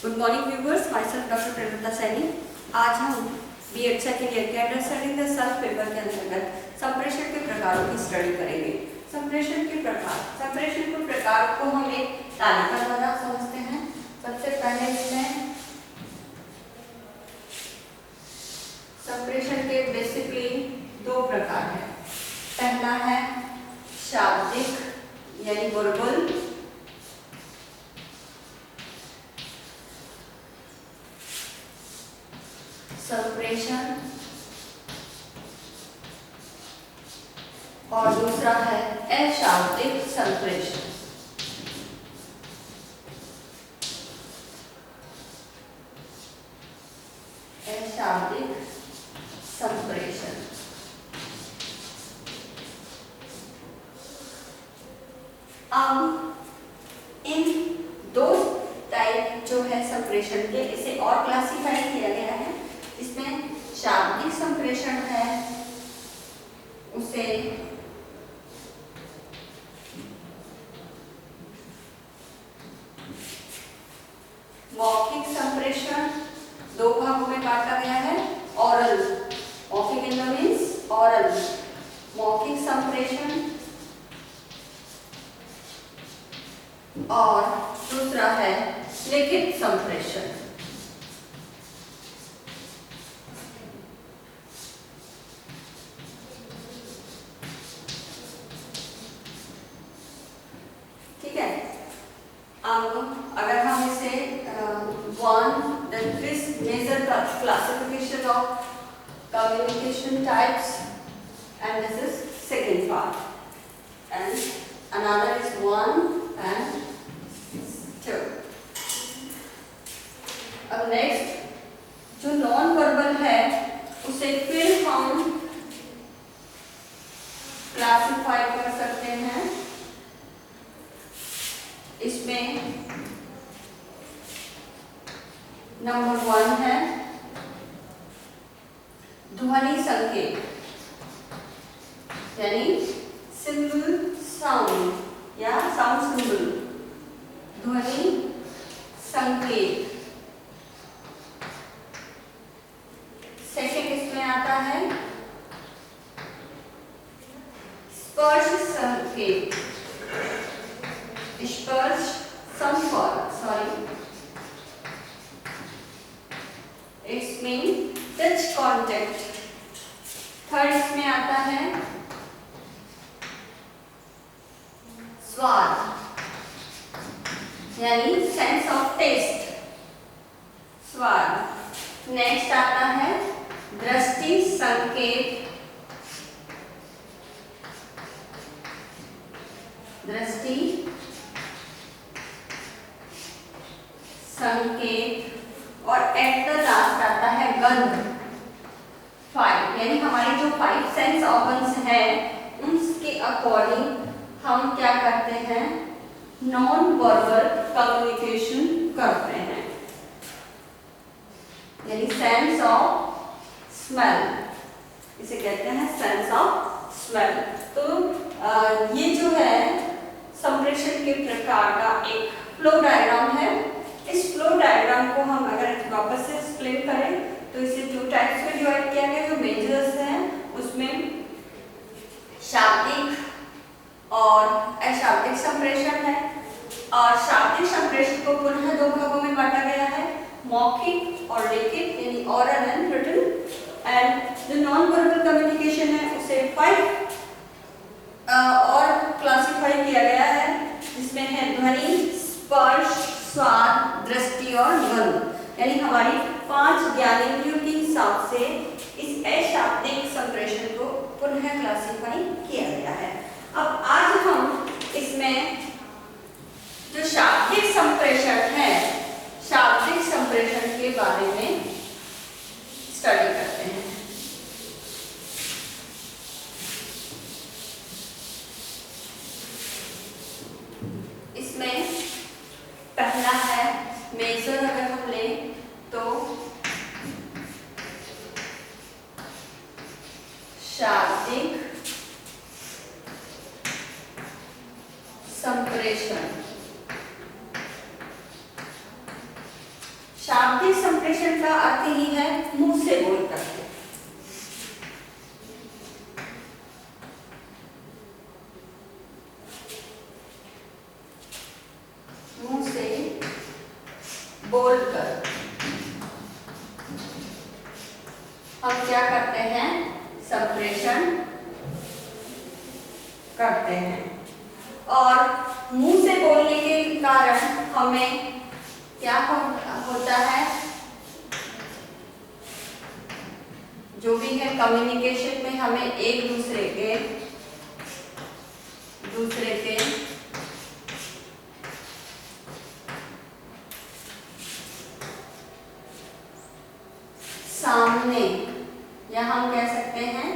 Good morning viewers, my self doctor Premlata Saini. आज हम BEd second year के अंडरस्टैंडिंग द सेल्फ पेपर के अंतर्गत संप्रेषण के प्रकारों की स्टडी करेंगे। संप्रेषण के प्रकार को हम एक तालिका द्वारा समझते हैं। सबसे पहले इसमें संप्रेषण के बेसिकली दो प्रकार हैं। पहला है शाब्दिक यानी वर्बल संप्रेषण और दूसरा है अशाब्दिक संप्रेषण। अशाब्दिक संप्रेषण अब इन दो टाइप जो है संप्रेषण के, इसे और क्लासिफाई किया गया है। इसमें शाब्दिक संप्रेषण है, उसे मौखिक संप्रेषण दो भागों में बांटा गया है। ऑरल, मौखिक इन द मीन्स ऑरल, मौखिक संप्रेषण, और दूसरा है लिखित संप्रेषण। ठीक है, अब अगर हम इसे this major classification of communication types, and this is second part, and another is 1 and 2. अब नेक्स्ट जो नॉन वर्बल है उसे फिर हम क्लासिफाई कर सकते हैं। इसमें नंबर 1 है ध्वनि संकेत यानी सिंबल साउंड या साउंड सिंबल, ध्वनि संकेत। सेकंड इसमें आता है स्पर्श संकेत, स्पर्श संपर्क, sorry, it's mean touch contact. Third इसमें आता है स्वाद यानी सेंस ऑफ टेस्ट, स्वाद। नेक्स्ट आता है दृष्टि संकेत, दृष्टि संकेत, और एट द लास्ट आता है गंध। 5 यानी हमारी जो 5 सेंस ऑर्गन्स हैं उनके अकॉर्डिंग हम क्या करते हैं, नॉन वर्बल कम्युनिकेशन करते हैं। यानी सेंस ऑफ स्मेल, इसे कहते हैं सेंस ऑफ स्मेल। तो ये जो है संप्रेषण के प्रकार का एक फ्लो डायग्राम है। इस फ्लो डायग्राम को हम अगर वापस से एक्सप्लेन करें तो इसे दो टाइप्स में डिवाइड किया गया। जो मेजर्स हैं उसमें शाब्दिक और अशाब्दिक संप्रेषण है, और शाब्दिक संप्रेषण को पुनः दो भागों में बांटा गया है, मौखिक और लिखित यानी ऑरल एंड रिटन। एंड जो नॉन वर्बल कम्युनिकेशन है उसे 5 और क्लासिफाई किया गया है, जिसमें है ध्वनि, स्पर्श, स्वाद, दृष्टि और गंध। यानी हमारी 5 ज्ञानेंद्रियों के हिसाब से इस अशाब्दिक संप्रेषण को पुनः क्लासिफाई किया गया है। अब आज हम इसमें जो शाब्दिक संप्रेषण है, शाब्दिक संप्रेषण के बारे में स्टडी करते हैं। इसमें पहला है मेजर, अगर हम लें तो शाब्दिक संप्रेषण। संप्रेषण का अर्थ ही है मुंह से बोल करके। मुंह से बोलकर हम क्या करते हैं, संप्रेषण करते हैं। और मुंह से बोलने के कारण हमें क्या होता है, जो भी है कम्युनिकेशन में हमें एक दूसरे के सामने, या हम कह सकते हैं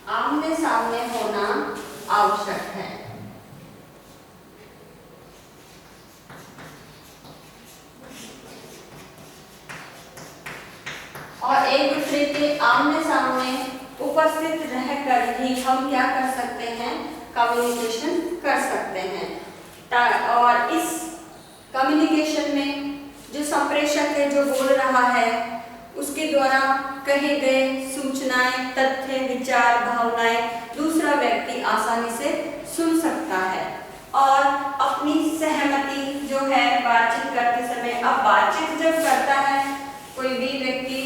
आमने सामने होना आवश्यक है। और एक दूसरे के आमने सामने उपस्थित रहकर ही हम क्या कर सकते हैं, कम्युनिकेशन कर सकते हैं। और इस कम्युनिकेशन में जो संप्रेषक है, जो बोल रहा है, उसके द्वारा कहे गए सूचनाएं, तथ्य, विचार, भावनाएं दूसरा व्यक्ति आसानी से सुन सकता है और अपनी सहमति जो है बातचीत करते समय, अब बातचीत जब करता है कोई भी व्यक्ति,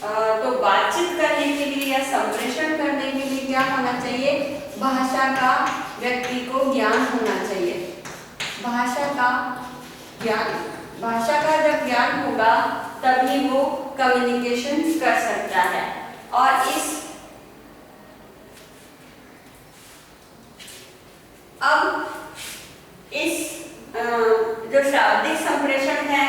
तो बातचीत करने के लिए या संप्रेषण करने के लिए क्या होना चाहिए, भाषा का व्यक्ति को ज्ञान होना चाहिए। भाषा का जब ज्ञान होगा तभी वो कम्युनिकेशन कर सकता है। और इस जो शाब्दिक संप्रेषण है,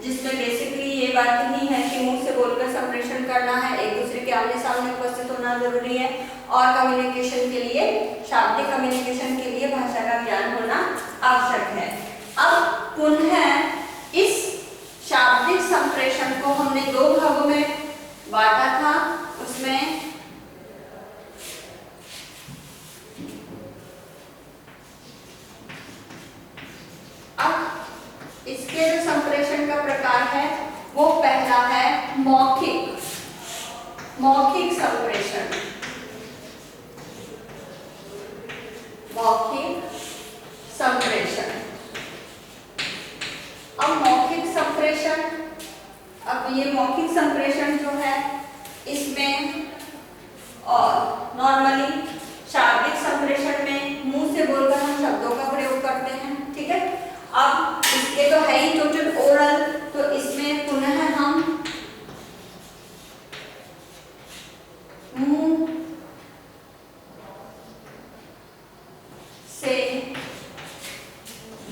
जिसमें बेसिकली ये बात नहीं है कि मुंह से बोलकर संप्रेषण करना है, एक दूसरे के आमने सामने उपस्थित होना जरूरी है। और कम्युनिकेशन के लिए, शाब्दिक कम्युनिकेशन के लिए भाषा का ज्ञान होना आवश्यक है। अब पुनः इस शाब्दिक संप्रेषण को हमने दो भागों में बांटा था। उसमें अब इसके जो संप्रेषण का प्रकार है वो पहला है मौखिक संप्रेषण। मौखिक संप्रेषण। अब ये मौखिक संप्रेषण जो है, इसमें और नॉर्मली शाब्दिक संप्रेषण में मुंह से बोलकर हम शब्दों का प्रयोग करते हैं, ठीक है। अब इसके तो है ही टोटल ओरल, तो इसमें पुनः हम मुंह से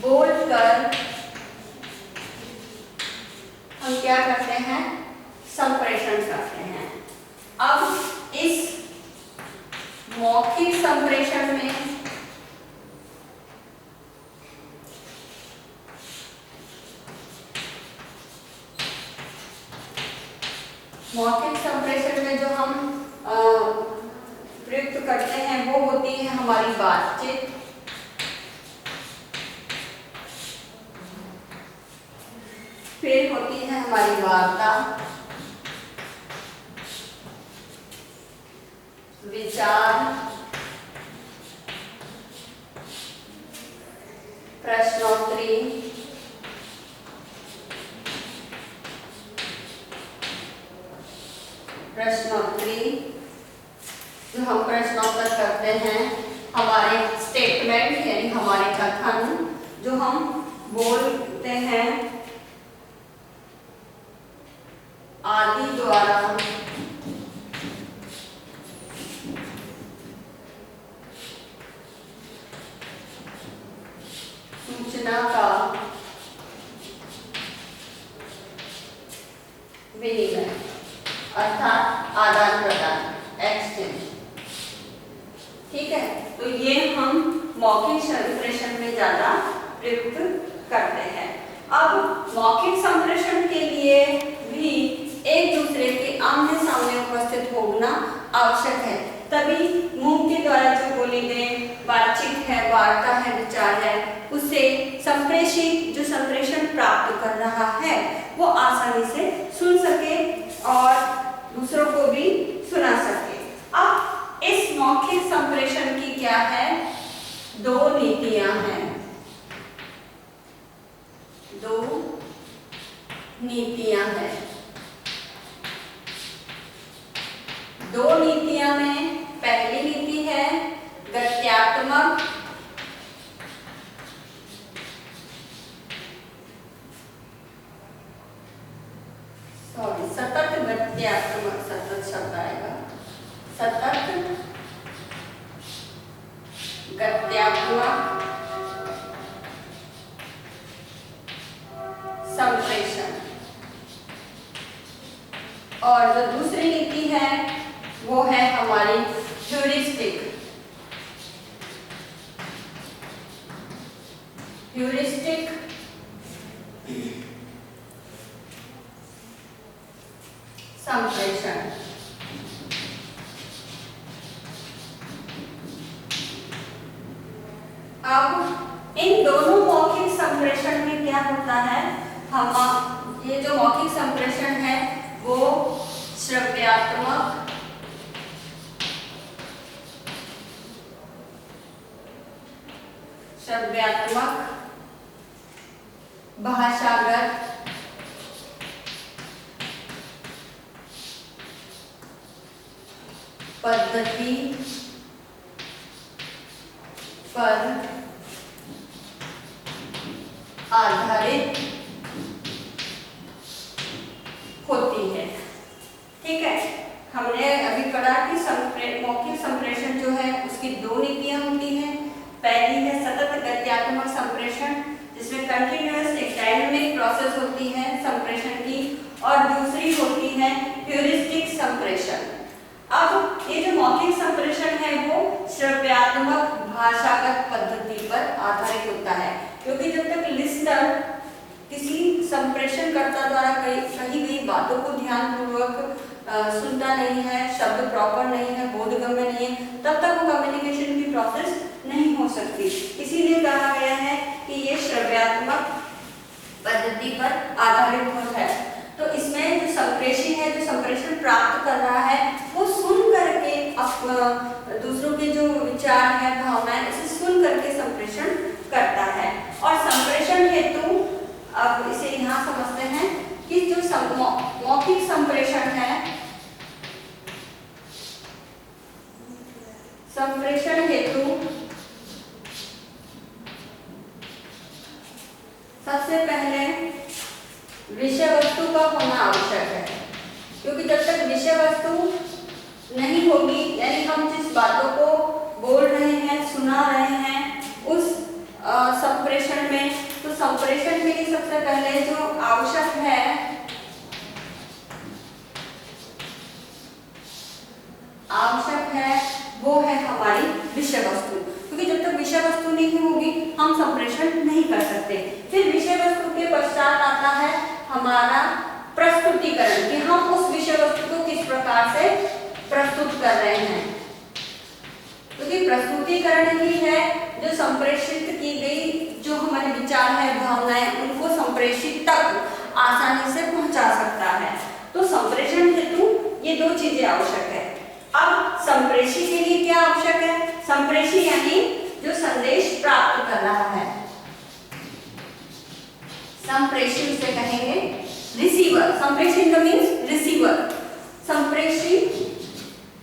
बोलकर हम क्या करते हैं, संप्रेषण करते हैं। अब इस मौखिक संप्रेषण में जो हम प्रयुक्त करते हैं वो होती है हमारी बातचीत, फिर होती है हमारी वार्ता, विचार, प्रश्नोत्तरी, जो हम प्रश्नोत्तर करते हैं, हमारे स्टेटमेंट यानी हमारे कथन जो हम बोलते हैं आदि द्वारा सूचना का विनिमय अर्थात आदान प्रदान, एक्सचेंज, ठीक है। तो ये हम मौखिक संप्रेषण में ज्यादा प्रयुक्त करते हैं। अब मौखिक संप्रेषण के लिए भी एक दूसरे के आमने सामने उपस्थित होना आवश्यक है, तभी मुंह के द्वारा जो बोली गई वार्ता है, विचार है, उससे संप्रेषी जो संप्रेषण प्राप्त कर रहा है वो आसानी से सुन सके और दूसरों को भी सुना सके। अब इस मौखिक संप्रेषण की क्या है, दो नीतियां हैं, दो नीतियां हैं। दो नीतियां में पहली नीति है गत्यात्मक सतत गत्यात्मक, सतत शब्द आएगा, सतत गत्यात्मक संप्रेषण। और जो दूसरी नीति है वो है हमारी ह्यूरिस्टिक, ह्यूरिस्टिक संप्रेषण। अब इन दोनों मौखिक संप्रेषण में क्या होता है, हम ये जो मौखिक संप्रेषण है वो श्रव्यात्मक, श्रव्यात्मक, भाषागत, पद्धति पर आधारित होती है। ठीक है, हमने अभी पढ़ा कि मौखिक संप्रेषण जो है उसकी दो नीतियां होती हैं। पहली है सतत गत्यात्मक संप्रेषण, जिसमें कंटिन्यूअस एक डायनामिक प्रोसेस होती है संप्रेषण की, और दूसरी होती है ह्यूरिस्टिक संप्रेषण। अब ये जो मौखिक संप्रेषण है वो श्रव्यात्मक भाषागत पद्धति पर आधारित होता है, क्योंकि जब तक लिस्टर किसी संप्रेषणकर्ता द्वारा कही गई बातों को ध्यानपूर्वक सुनता नहीं है, शब्द प्रॉपर नहीं है, बोधगम्य नहीं है, तब तक वो कम्युनिकेशन की प्रोसेस नहीं हो सकती। इसीलिए कहा गया है कि ये श्रव्यात्मक पद्धति पर आधारित है। तो इसमें जो संप्रेषी है, जो संप्रेषण प्राप्त कर रहा है, वो सुन करके दूसरों के जो विचार है, भावनाएं, उसे सुन करके संप्रेषण करता है। और संप्रेषण हेतु अब इसे यहाँ समझते हैं कि जो मौखिक संप्रेषण है, संप्रेषण हेतु सबसे पहले विषय वस्तु का होना आवश्यक है, क्योंकि जब तक विषय वस्तु नहीं होगी, यानी हम जिस बातों को बोल रहे हैं, सुना रहे हैं उस संप्रेषण में, तो संप्रेषण के लिए सबसे पहले जो आवश्यक है वो है हमारी विषय वस्तु, क्योंकि जब तक विषय वस्तु नहीं होगी हम संप्रेषण नहीं कर सकते। फिर विषय वस्तु के पश्चात आता है हमारा प्रस्तुतिकरण, कि हम उस विषय वस्तु को किस प्रकार से प्रस्तुत कर रहे हैं, क्योंकि प्रस्तुतिकरण ही है जो संप्रेषित की गई जो हमारे विचार है, भावनाएं, उनको संप्रेषित तक आसानी से पहुंचा सकता है। तो संप्रेषण हेतु ये दो चीजें आवश्यक है। अब संप्रेषी के लिए क्या आवश्यक है, संप्रेषी यानी जो संदेश प्राप्त कर रहा है, संप्रेषी उसे कहेंगे रिसीवर। संप्रेषी मीन्स रिसीवर।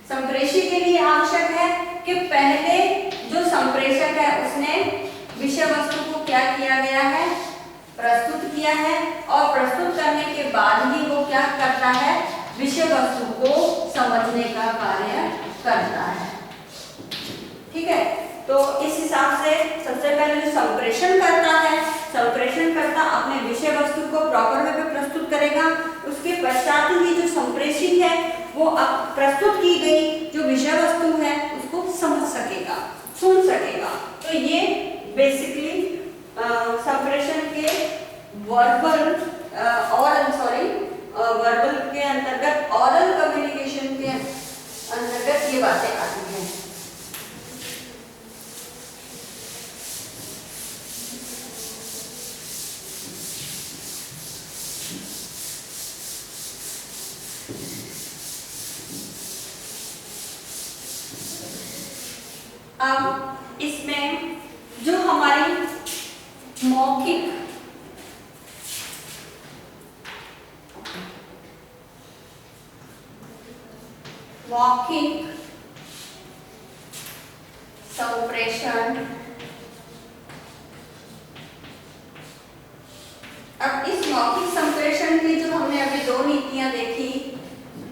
संप्रेषी के लिए आवश्यक है कि पहले जो संप्रेषक है उसने विषय वस्तु को क्या किया गया है, प्रस्तुत किया है, और प्रस्तुत करने के बाद ही वो क्या करता है, विषय वस्तु को समझने का कार्य करता है। ठीक है, तो इस हिसाब से सबसे पहले जो संप्रेषण करता है, संप्रेषण करता अपने विषय वस्तु को प्रॉपर वे में प्रस्तुत करेगा, उसके पश्चात ही जो संप्रेषी है वो अब प्रस्तुत की गई जो विषय वस्तु है उसको समझ सकेगा, सुन सकेगा। तो ये बेसिकली संप्रेषण के वर्बल के अंतर्गत, ऑरल कम्युनिकेशन के अंतर्गत ये बातें आती हैं। अब इसमें जो हमारी मौखिक संप्रेषण, अब इस मौखिक संप्रेषण की जो हमने अभी दो नीतियां देखी,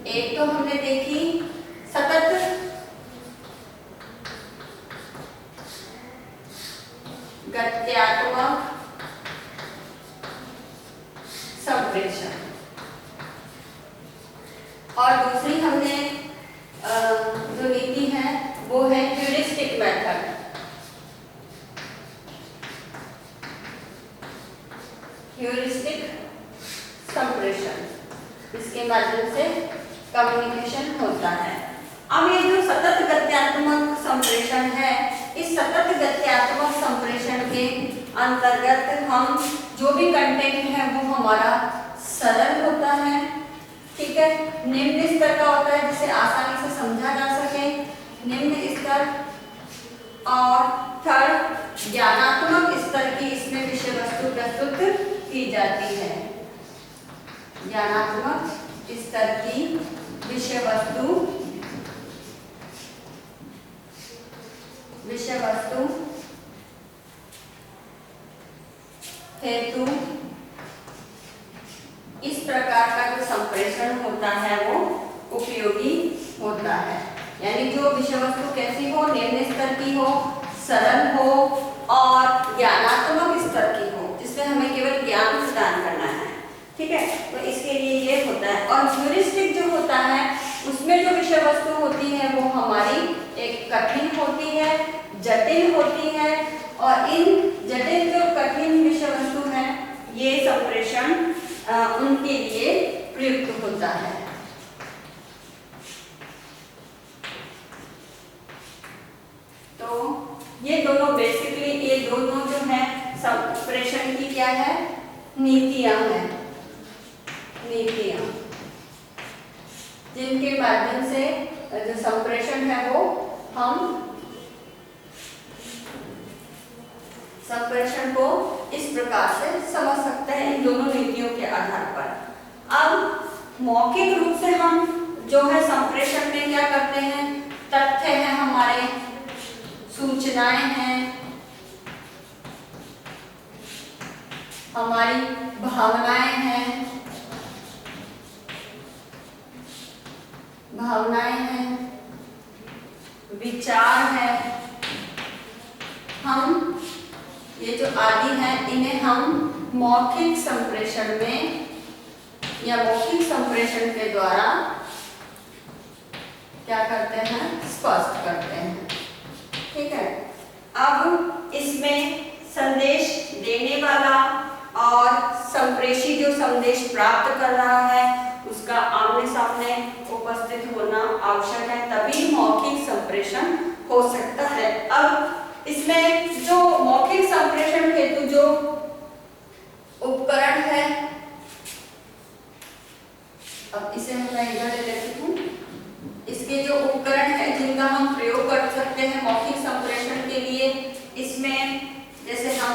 एक तो हमने देखी सतत गत्यात्मक संप्रेषण और दूसरी हमने जो नीति है वो है ह्यूरिस्टिक मेथड। ह्यूरिस्टिक संप्रेषण, इसके माध्यम से कम्युनिकेशन होता है। अब ये जो सतत गत्यात्मक संप्रेषण है, इस सतत गत्यात्मक संप्रेषण के अंतर्गत हम जो भी कंटेंट है वो हमारा सरल होता है, ठीक है, निम्न स्तर का होता है जिसे आसानी से समझा जा सके, निम्न स्तर, और थर्ड ज्ञानात्मक स्तर की इसमें विषय वस्तु प्रस्तुत की जाती है। ज्ञानात्मक स्तर की विषय वस्तु हेतु इस प्रकार का जो संप्रेषण होता है वो उपयोगी होता है। यानी जो विषय वस्तु कैसी हो, निम्न स्तर की हो, सरल हो और ज्ञानात्मक स्तर की हो, जिसमें हमें केवल ज्ञान प्रदान करना है, ठीक है, तो इसके लिए ये होता है। और ह्यूरिस्टिक जो होता है उसमें जो विषय वस्तु होती है वो हमारी एक कठिन होती है, जटिल होती है, और इन जटिल जो कठिन विषय वस्तु है ये संप्रेषण उनके लिए प्रयुक्त होता है। तो ये दोनों बेसिकली, ये दोनों जो है संप्रेषण की क्या है, नीतियां हैं, नीतियां जिनके माध्यम से जो संप्रेषण है वो हम संप्रेषण को इस प्रकार से समझ सकते हैं, इन दोनों नीतियों के आधार पर। अब मौखिक रूप से हम जो है संप्रेषण में क्या करते हैं, तथ्य हैं हमारे, सूचनाएं हैं, हमारी भावनाएं हैं, विचार है, हम ये जो आदि है इन्हें हम मौखिक संप्रेषण में या मौखिक संप्रेषण के द्वारा क्या करते हैं, स्पष्ट करते हैं, ठीक है। अब इसमें संदेश देने वाला और संप्रेषी जो संदेश प्राप्त कर रहा है उसका आमने सामने उपस्थित होना आवश्यक है, तभी मौखिक संप्रेषण हो सकता है। अब इसमें जो मौखिक संप्रेषण हेतु जो उपकरण है, अब इसे मैं इधर ले लेती हूँ, इसके जो उपकरण है जिनका हम प्रयोग कर सकते हैं मौखिक संप्रेषण के लिए, इसमें जैसे हम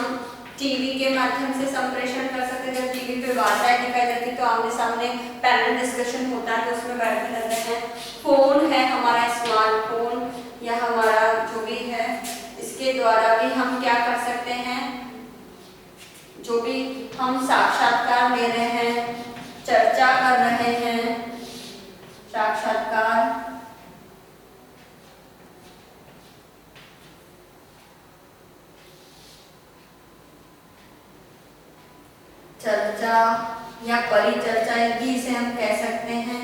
टीवी के माध्यम से संप्रेषण कर सकते हैं। जब टीवी पे वार्ताएं दिखाई जाती है तो आमने सामने पैनल डिस्कशन होता है तो उसमें बैठे रहते हैं। फोन है हमारा, स्मार्टफोन या हमारा जो भी है, इसके द्वारा भी हम क्या कर सकते हैं, जो भी हम साक्षात्कार ले रहे हैं, चर्चा कर रहे हैं, साक्षात्कार, चर्चा या परिचर्चा भी इसे हम कह सकते हैं।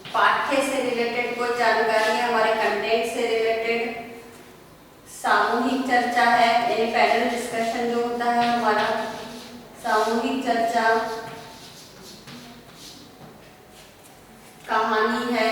पाठ्य से रिलेटेड कोई जानकारी है, हमारे कंटेंट से रिलेटेड, सामूहिक चर्चा है यानी पैनल डिस्कशन जो होता है हमारा, सामूहिक चर्चा, कहानी है,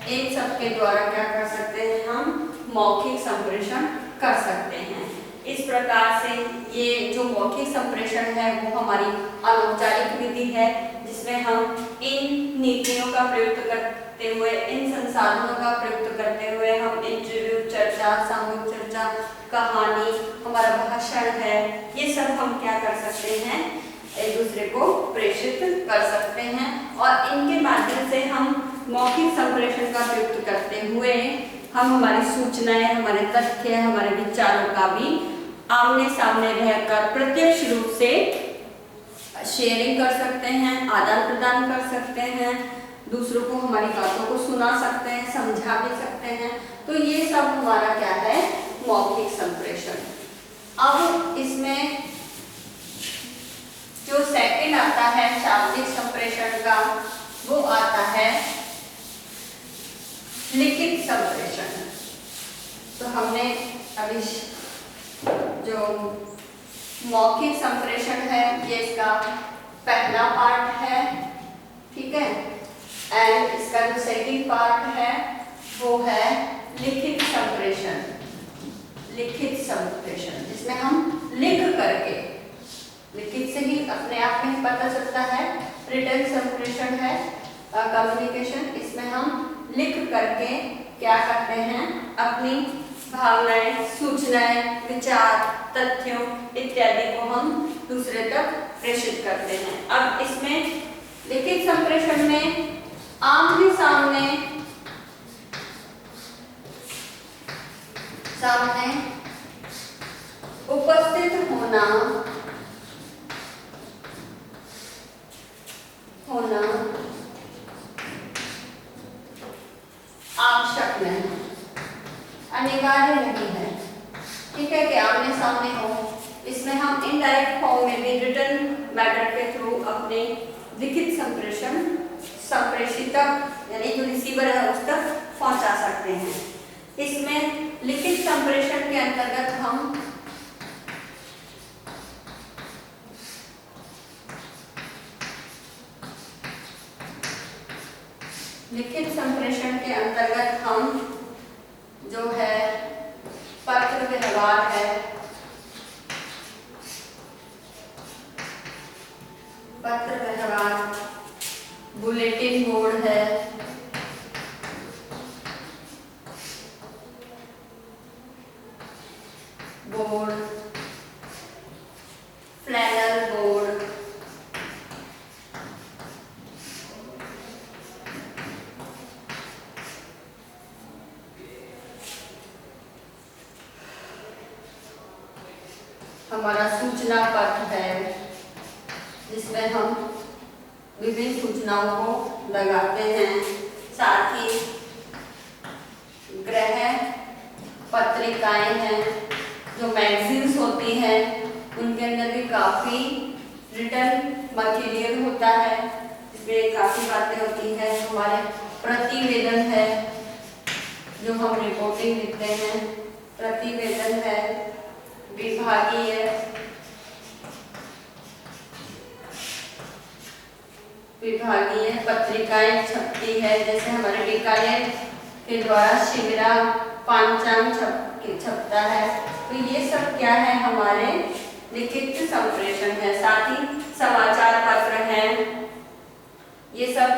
इन सब के द्वारा क्या कर सकते हैं, हम मौखिक संप्रेषण कर सकते हैं। इस प्रकार से ये जो मौखिक संप्रेषण है वो हमारी अनौपचारिक विधि है जिसमें हम इन नीतियों का प्रयोग करते हुए, इन संसाधनों का प्रयोग करते हुए हम इंटरव्यू, चर्चा, सामूहिक चर्चा, कहानी, हमारा भाषण है, ये सब हम क्या कर सकते हैं, एक दूसरे को प्रेषित कर सकते हैं। और इनके माध्यम से हम मौखिक संप्रेषण का प्रयोग करते हुए हम हमारी सूचनाएं, हमारे तथ्य, हमारे विचारों का भी आमने सामने रहकर प्रत्यक्ष रूप से शेयरिंग कर सकते हैं, आदान प्रदान कर सकते हैं, दूसरों को हमारी बातों को सुना सकते हैं, समझा भी सकते हैं। तो ये सब हमारा क्या है, मौखिक संप्रेषण। अब इसमें जो सेकंड आता है शाब्दिक संप्रेषण का, वो आता है लिखित संप्रेषण। तो हमने अभी जो मौखिक संप्रेषण है ये इसका पहला पार्ट है, ठीक है। एंड इसका जो सेकंड पार्ट है वो है लिखित संप्रेषण। लिखित संप्रेषण जिसमें हम लिख करके, लिखित से ही अपने आप में पता चलता है, रिटन संप्रेषण है कम्युनिकेशन। इसमें हम लिख करके क्या करते हैं, अपनी भावनाएं, सूचनाएं, विचार, तथ्यों इत्यादि को हम दूसरे तक प्रेषित करते हैं। अब इसमें लिखित संप्रेषण में आमने सामने उपस्थित होना आवश्यक नहीं, अनिवार्य नहीं है, ठीक है, कि आमने सामने हो। इसमें हम इनडायरेक्ट फॉर्म में भी रिटन मैटर के थ्रू अपने लिखित संप्रेषण संप्रेषितक यानी जो रिसीवर है उस तक पहुंचा सकते हैं। इसमें लिखित संप्रेषण के अंतर्गत हम जो है पत्र व्यवहार है, पत्र व्यवहार, बुलेटिन बोर्ड है, बोर्ड, फ्लैनल बोर्ड, हमारा सूचना पत्र है जिसमें हम विभिन्न सूचनाओं को लगाते हैं। साथ ही गृह पत्रिकाएं हैं, जो मैगजीन्स होती हैं, उनके अंदर भी काफ़ी रिटर्न मटेरियल होता है, इसमें काफ़ी बातें होती हैं। हमारे प्रतिवेदन है, जो हम रिपोर्टिंग लिखते हैं, प्रतिवेदन है, विभागीय पत्रिकाएं छपती है, जैसे हमारे विद्यालय के द्वारा शिविरा पांचांग छपता है। तो ये सब क्या है, हमारे लिखित संप्रेषण है। साथ ही समाचार पत्र हैं, ये सब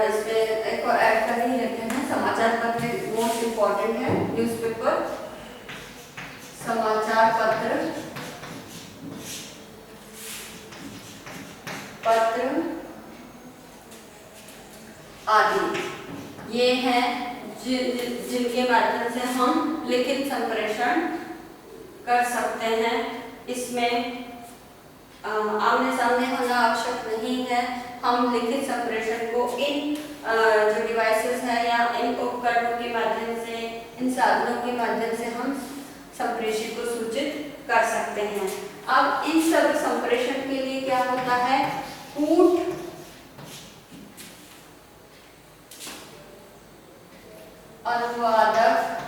इसमें एक और ऐड कर ही लेते हैं। समाचार पत्र मोस्ट इम्पोर्टेंट है, न्यूज़पेपर, समाचार पत्र, आदि, ये हैं जिनके माध्यम से हम लिखित संप्रेषण कर सकते हैं। इसमें आमने सामने होना आवश्यक नहीं है। हम लिखित संप्रेषण को इन जो डिवाइसेस है या इन उपकरणों के माध्यम से, इन साधनों के माध्यम से हम संप्रेषित को सूचित कर सकते हैं। अब इन सब संप्रेषण के लिए क्या होता है, कूट, अनुवादक,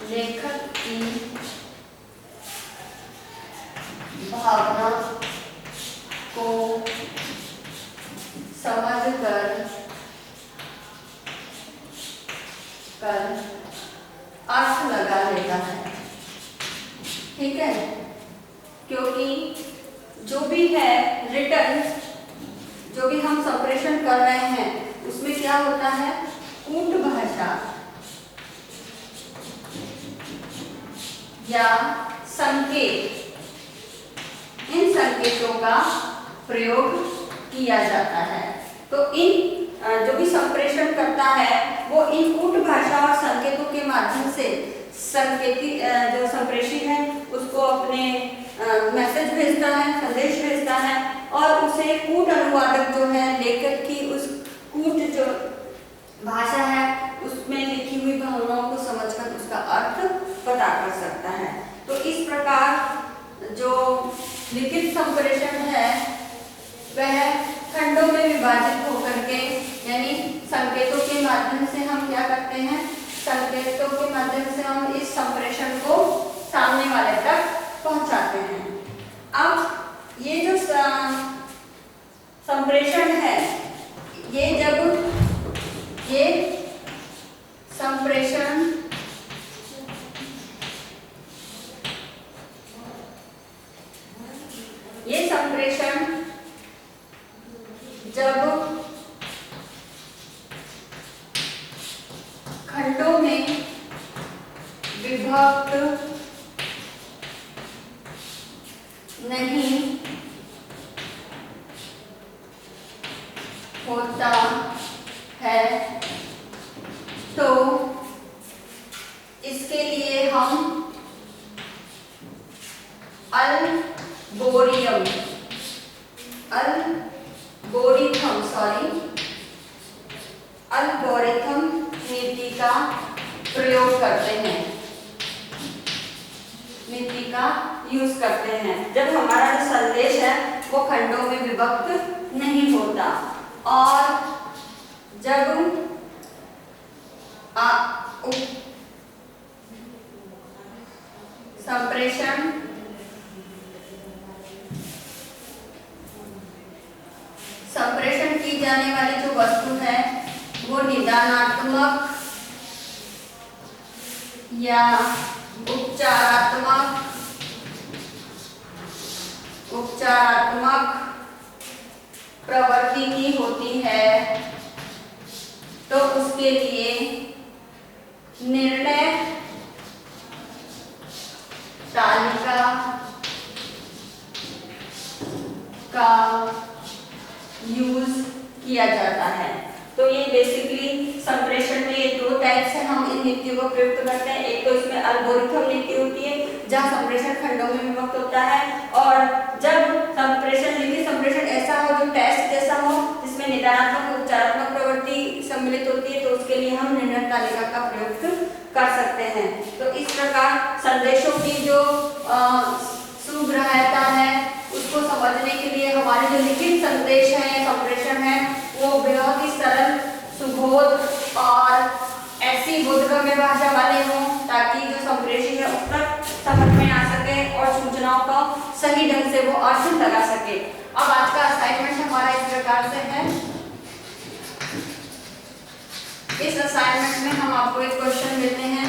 लेखक की भावना को समझकर ठीक है, क्योंकि जो भी है रिटर्न, जो भी हम संप्रेषण कर रहे हैं उसमें क्या होता है, कूट भाषा या संकेत, इन संकेतों का प्रयोग किया जाता है। तो इन जो भी संप्रेषण करता है वो इन कूट भाषा और संकेतों के माध्यम से संकेती जो संप्रेषी है उसको अपने मैसेज भेजता है, संदेश भेजता है, और उसे कूट अनुवादक जो है लेकर की उस कूट जो भाषा है उसमें लिखी हुई भावनाओं को समझकर उसका अर्थ पता कर सकता है। तो इस प्रकार जो लिखित संप्रेषण है वह खंडों में विभाजित होकर के, यानी संकेतों के माध्यम से हम क्या करते हैं, संकेतों के माध्यम से हम इस संप्रेषण को सामने वाले तक पहुंचाते हैं। अब ये जो संप्रेषण है, ये जब ये संप्रेषण जब खंडों में विभक्त नहीं होता है तो इसके लिए हम एल्गोरिथम नीति का प्रयोग करते हैं, नीति का यूज करते हैं जब हमारा जो संदेश है वो खंडों में विभक्त नहीं होता, और जब संप्रेषण की जाने वाली जो वस्तु है वो निदानात्मक या उपचारात्मक प्रवृत्ति की होती है तो उसके लिए निर्णय तालिका का यूज किया जाता है। तो ये बेसिकली संप्रेषण में ये दो टाइप से हम इन नीतियों को प्रयुक्त करते हैं। एक तो इसमें एल्गोरिथम नीति होती है जहाँ संप्रेषण खंडों में विभक्त होता है, और जब संप्रेषण लिखित संप्रेषण ऐसा हो जो टेस्ट जैसा हो जिसमें निदानात्मक उपचारात्मक प्रवृत्ति सम्मिलित होती है तो उसके लिए हम निर्णय तालिका का प्रयोग कर सकते हैं। तो इस प्रकार संदेशों की जो सुग्राह्यता है उसको समझने के लिए हमारे जो लिखित संदेश है या संप्रेषण है वो बहुत ही सरल, सुबोध और ऐसी बोधगम्य भाषा वाले हों ताकि जो संप्रेषी है उस तक समझ में आ सके और सूचनाओं का सही ढंग से वो अर्थ लगा सके। अब आज का असाइनमेंट हमारा इस प्रकार से है। इस असाइनमेंट में हम आपको एक क्वेश्चन देते हैं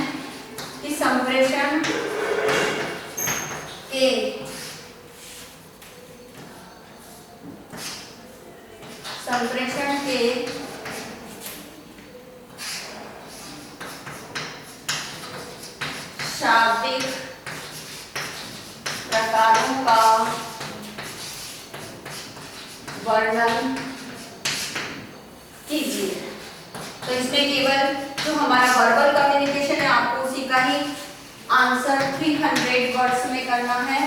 कि संप्रेषण के शाब्दिक प्रकारों का वर्णन कीजिए। तो इसमें केवल जो हमारा वर्बल कम्युनिकेशन है आपको उसी का ही आंसर 300 वर्ड्स में करना है।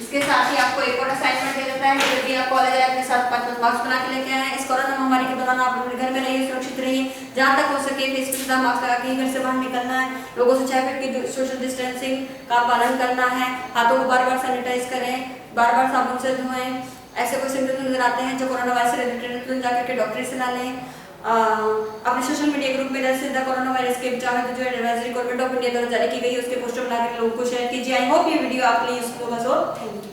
इसके साथ ही आपको एक और असाइनमेंट दे देता है, जब भी आप कॉलेज आए अपने साथ 5 मार्क्स बना के लेके आए हैं। इस कोरोना महामारी के दौरान आप अपने घर में रहिए, सुरक्षित रहिए, जहाँ तक हो सके फेस पे सीधा मास्क लगा के घर से बाहर निकलना है। लोगों से 6 फीट की सोशल डिस्टेंसिंग का पालन करना है। हाथों को बार-बार सैनिटाइज करें, बार-बार साबुन से धोएं। ऐसे कोई सिम्टम्स नजर आते हैं जो कोरोना वायरस से रिलेटेड है तो जाकर के डॉक्टर से ला लें। अपने सोशल मीडिया ग्रुप में जैसे कोरोना वायरस के बचाव में जो एडवाइजरी गवर्नमेंट ऑफ इंडिया द्वारा जारी की गई है उसके पोस्टर बना के लोगों को शेयर कीजिए। आई होप ये वीडियो आपके लिए यूजफुल होगा। So thank you.